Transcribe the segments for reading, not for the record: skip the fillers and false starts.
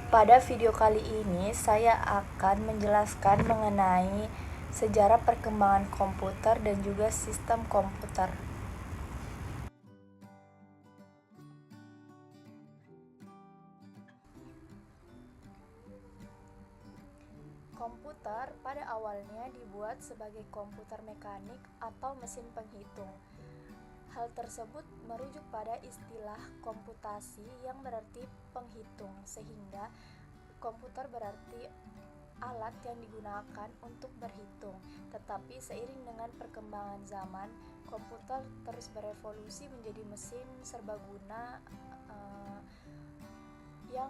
Pada video kali ini, saya akan menjelaskan mengenai sejarah perkembangan komputer dan juga sistem komputer. Komputer pada awalnya dibuat sebagai komputer mekanik atau mesin penghitung. Hal tersebut merujuk pada istilah komputasi yang berarti penghitung, sehingga komputer berarti alat yang digunakan untuk berhitung. Tetapi seiring dengan perkembangan zaman, komputer terus berevolusi menjadi mesin serbaguna yang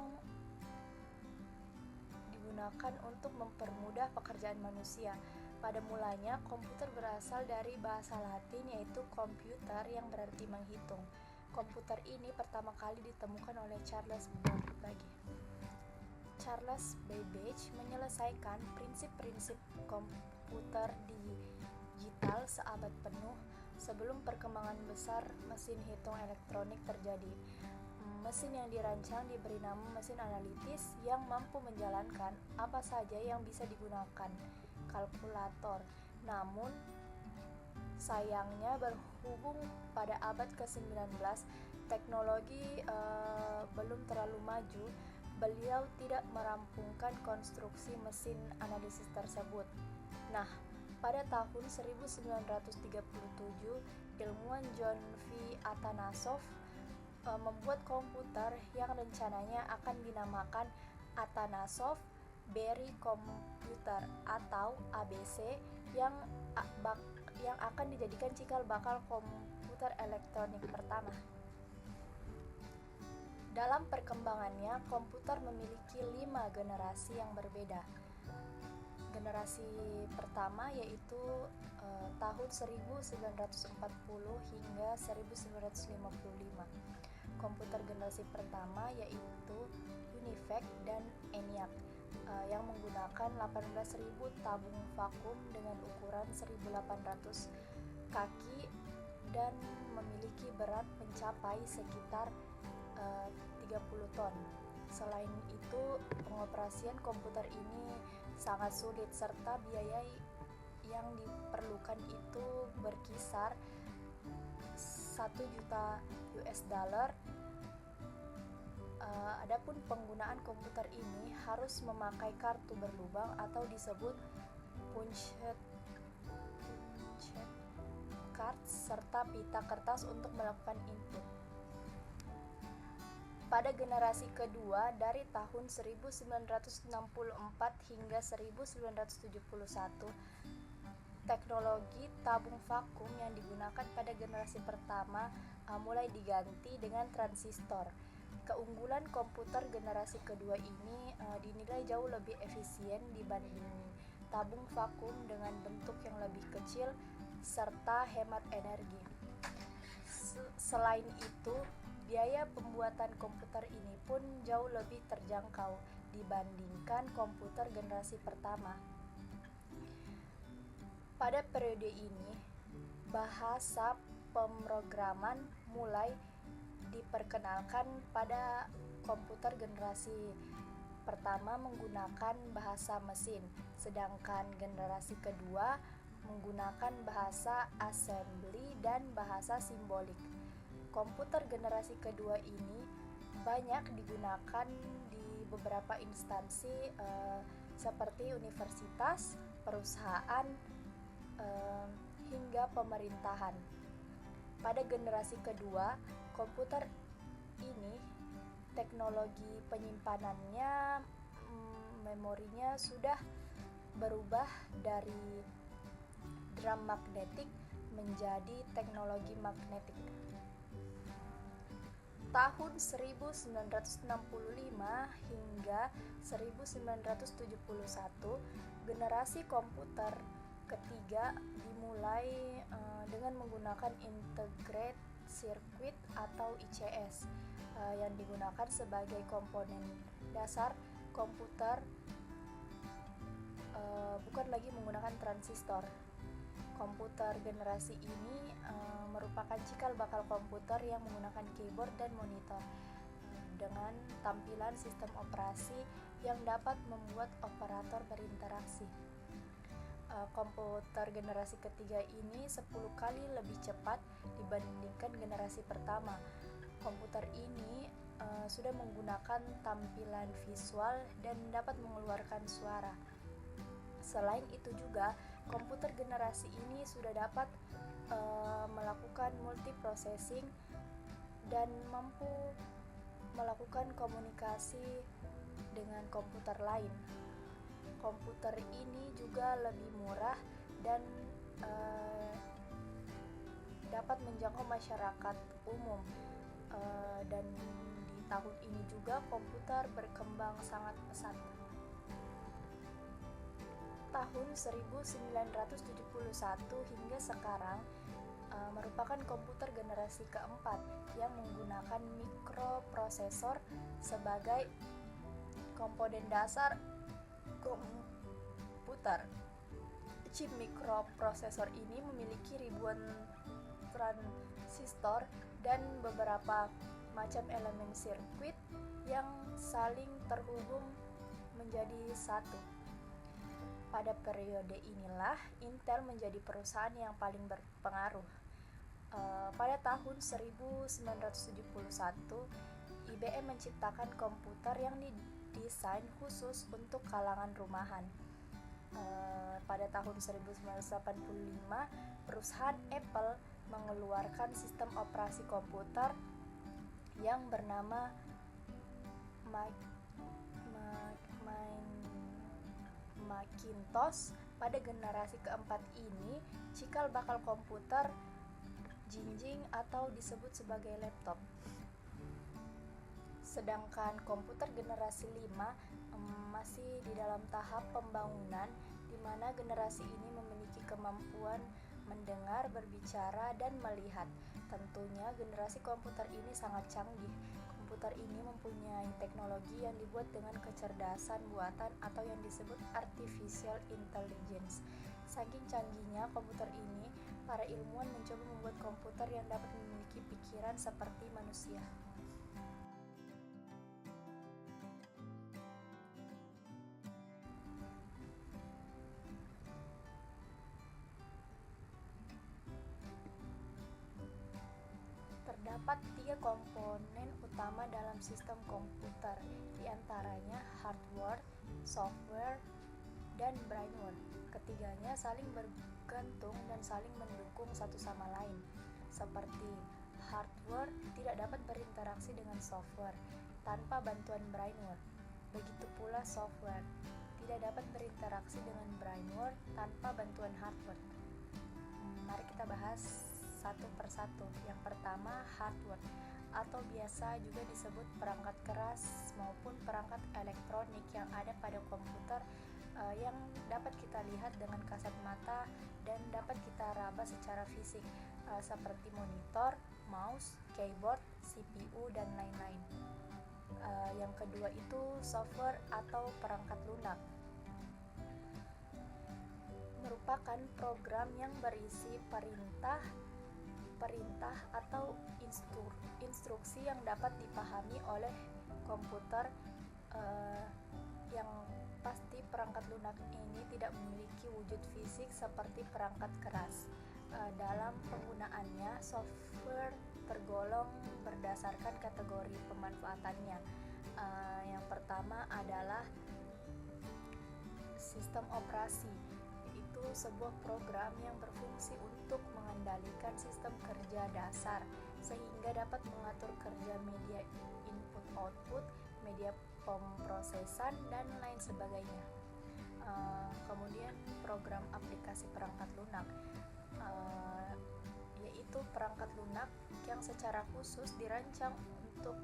digunakan untuk mempermudah pekerjaan manusia. Pada mulanya, komputer berasal dari bahasa Latin yaitu computer yang berarti menghitung. Komputer ini pertama kali ditemukan oleh Charles Babbage. Charles Babbage menyelesaikan prinsip-prinsip komputer digital seabad penuh sebelum perkembangan besar mesin hitung elektronik terjadi. Mesin yang dirancang diberi nama mesin analitis yang mampu menjalankan apa saja yang bisa digunakan, kalkulator. Namun, sayangnya berhubung pada abad ke-19, teknologi belum terlalu maju, beliau tidak merampungkan konstruksi mesin analisis tersebut. Nah, pada tahun 1937, ilmuwan John V. Atanasov membuat komputer yang rencananya akan dinamakan Atanasov-Berry Computer atau ABC yang akan dijadikan cikal bakal komputer elektronik pertama. Dalam perkembangannya, komputer memiliki 5 generasi yang berbeda. Generasi pertama yaitu tahun 1940 hingga 1955. Komputer generasi pertama yaitu UNIVAC dan ENIAC yang menggunakan 18.000 tabung vakum dengan ukuran 1.800 kaki dan memiliki berat mencapai sekitar 30 ton. Selain itu, pengoperasian komputer ini sangat sulit serta biaya yang diperlukan itu berkisar 1 juta US dollar. Adapun penggunaan komputer ini harus memakai kartu berlubang atau disebut punched card serta pita kertas untuk melakukan input. Pada generasi kedua dari tahun 1964 hingga 1971, teknologi tabung vakum yang digunakan pada generasi pertama mulai diganti dengan transistor. Keunggulan komputer generasi kedua ini dinilai jauh lebih efisien dibanding tabung vakum dengan bentuk yang lebih kecil serta hemat energi. Selain itu, biaya pembuatan komputer ini pun jauh lebih terjangkau dibandingkan komputer generasi pertama. Pada periode ini, bahasa pemrograman mulai diperkenalkan pada komputer generasi pertama menggunakan bahasa mesin, sedangkan generasi kedua menggunakan bahasa assembly dan bahasa simbolik. Komputer generasi kedua ini banyak digunakan di beberapa instansi seperti universitas, perusahaan, hingga pemerintahan. Pada generasi kedua, komputer ini teknologi penyimpanannya, memorinya sudah berubah dari drum magnetik menjadi teknologi magnetik. Tahun 1965 hingga 1971, generasi komputer ketiga dimulai dengan menggunakan Integrated Circuit atau ICS yang digunakan sebagai komponen dasar komputer, bukan lagi menggunakan transistor. Komputer generasi ini merupakan cikal bakal komputer yang menggunakan keyboard dan monitor. dengan tampilan sistem operasi yang dapat membuat operator berinteraksi. Komputer generasi ketiga ini 10 kali lebih cepat dibandingkan generasi pertama. Komputer ini sudah menggunakan tampilan visual dan dapat mengeluarkan suara. Selain itu juga, komputer generasi ini sudah dapat melakukan multiprocessing dan mampu melakukan komunikasi dengan komputer lain. Komputer ini juga lebih murah dan dapat menjangkau masyarakat umum. Dan di tahun ini juga komputer berkembang sangat pesat. Tahun 1971 hingga sekarang merupakan komputer generasi keempat yang menggunakan mikroprosesor sebagai komponen dasar komputer. Chip mikroprosesor ini memiliki ribuan transistor dan beberapa macam elemen sirkuit yang saling terhubung menjadi satu. Pada periode inilah Intel menjadi perusahaan yang paling berpengaruh. Pada tahun 1971, IBM menciptakan komputer yang didesain khusus untuk kalangan rumahan. Pada tahun 1985, perusahaan Apple mengeluarkan sistem operasi komputer yang bernama Macintosh. Pada generasi keempat ini, cikal bakal komputer jinjing atau disebut sebagai laptop. Sedangkan komputer generasi 5 masih di dalam tahap pembangunan, di mana generasi ini memiliki kemampuan mendengar, berbicara, dan melihat. Tentunya generasi komputer ini sangat canggih. Komputer ini mempunyai teknologi yang dibuat dengan kecerdasan buatan atau yang disebut artificial intelligence. Saking canggihnya komputer ini, para ilmuwan mencoba membuat komputer yang dapat memiliki pikiran seperti manusia. Terdapat 3 komponen utama dalam sistem komputer, diantaranya hardware, software, dan brainware. Ketiganya saling bergantung dan saling mendukung satu sama lain. Seperti hardware tidak dapat berinteraksi dengan software tanpa bantuan brainware. Begitu pula software tidak dapat berinteraksi dengan brainware tanpa bantuan hardware. Mari kita bahas satu persatu. Yang pertama, hardware atau biasa juga disebut perangkat keras maupun perangkat elektronik yang ada pada komputer yang dapat kita lihat dengan kasat mata dan dapat kita raba secara fisik, seperti monitor, mouse, keyboard, CPU, dan lain-lain. Yang kedua itu software atau perangkat lunak, merupakan program yang berisi perintah atau instruksi yang dapat dipahami oleh komputer. Yang pasti perangkat lunak ini tidak memiliki wujud fisik seperti perangkat keras. Dalam penggunaannya, software tergolong berdasarkan kategori pemanfaatannya. Yang pertama adalah sistem operasi, yaitu sebuah program yang berfungsi untuk mengendalikan sistem kerja dasar sehingga dapat mengatur kerja media input-output, media pemrosesan, dan lain sebagainya. Kemudian program aplikasi perangkat lunak, yaitu perangkat lunak yang secara khusus dirancang untuk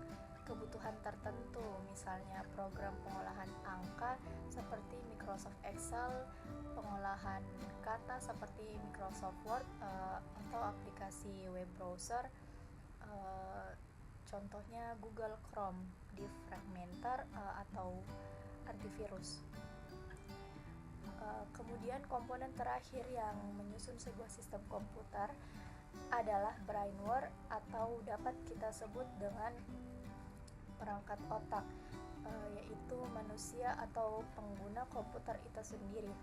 kebutuhan tertentu, misalnya program pengolahan angka seperti Microsoft Excel, pengolahan kata seperti Microsoft Word, atau aplikasi web browser, contohnya Google Chrome, defragmenter, atau antivirus. Kemudian komponen terakhir yang menyusun sebuah sistem komputer adalah brainware atau dapat kita sebut dengan perangkat otak, yaitu manusia atau pengguna komputer itu sendiri.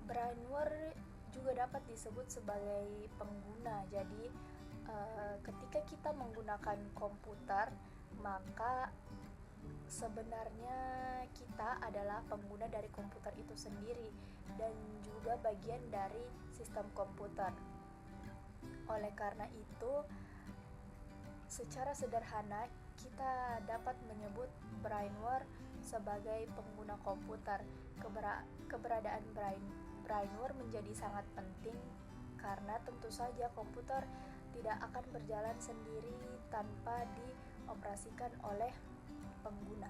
Brainware juga dapat disebut sebagai pengguna. Jadi ketika kita menggunakan komputer, maka sebenarnya kita adalah pengguna dari komputer itu sendiri dan juga bagian dari sistem komputer. Oleh karena itu, secara sederhana kita dapat menyebut brainware sebagai pengguna komputer. Keberadaan brainware menjadi sangat penting karena tentu saja komputer tidak akan berjalan sendiri tanpa dioperasikan oleh pengguna.